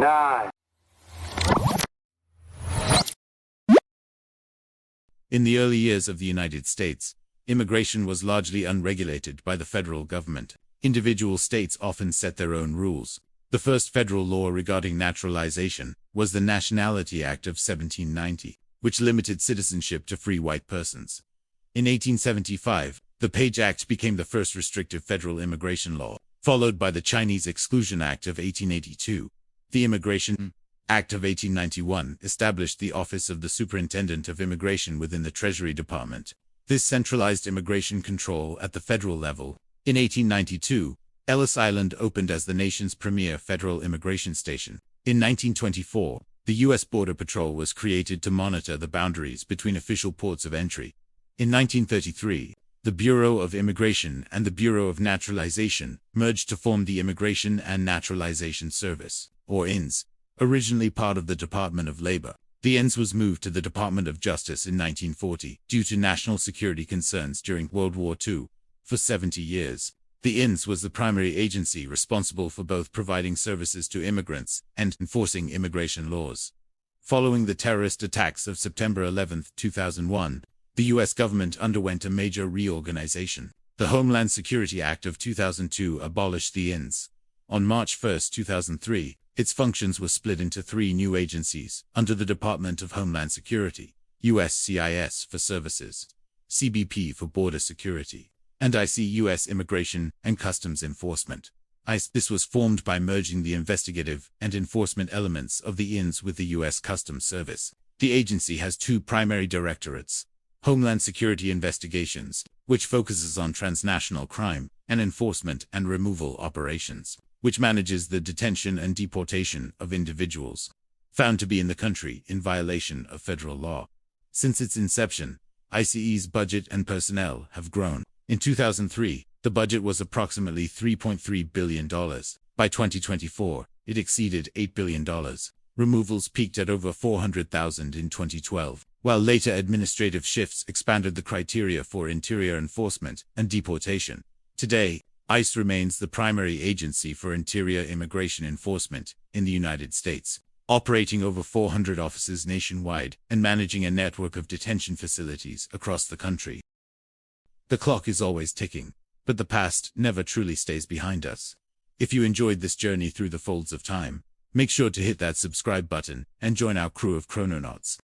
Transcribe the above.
9. In the early years of the United States, immigration was largely unregulated by the federal government. Individual states often set their own rules. The first federal law regarding naturalization was the Nationality Act of 1790, which limited citizenship to free white persons. In 1875, the Page Act became the first restrictive federal immigration law, followed by the Chinese Exclusion Act of 1882. The Immigration Act of 1891 established the Office of the Superintendent of Immigration within the Treasury Department. This centralized immigration control at the federal level. In 1892, Ellis Island opened as the nation's premier federal immigration station. In 1924, the U.S. Border Patrol was created to monitor the boundaries between official ports of entry. In 1933, the Bureau of Immigration and the Bureau of Naturalization merged to form the Immigration and Naturalization Service, or INS. Originally part of the Department of Labor, the INS was moved to the Department of Justice in 1940 due to national security concerns during World War II. For 70 years, the INS was the primary agency responsible for both providing services to immigrants and enforcing immigration laws. Following the terrorist attacks of September 11, 2001, the U.S. government underwent a major reorganization. The Homeland Security Act of 2002 abolished the INS. On March 1, 2003, its functions were split into 3 new agencies under the Department of Homeland Security: USCIS for Services, CBP for Border Security, and ICE Immigration and Customs Enforcement. ICE. This was formed by merging the investigative and enforcement elements of the INS with the U.S. Customs Service. The agency has 2 primary directorates: Homeland Security Investigations, which focuses on transnational crime, and Enforcement and Removal Operations, which manages the detention and deportation of individuals found to be in the country in violation of federal law. Since its inception, ICE's budget and personnel have grown. In 2003, the budget was approximately $3.3 billion. By 2024, it exceeded $8 billion. Removals peaked at over 400,000 in 2012, while later administrative shifts expanded the criteria for interior enforcement and deportation. Today, ICE remains the primary agency for interior immigration enforcement in the United States, operating over 400 offices nationwide and managing a network of detention facilities across the country. The clock is always ticking, but the past never truly stays behind us. If you enjoyed this journey through the folds of time, make sure to hit that subscribe button and join our crew of chrononauts.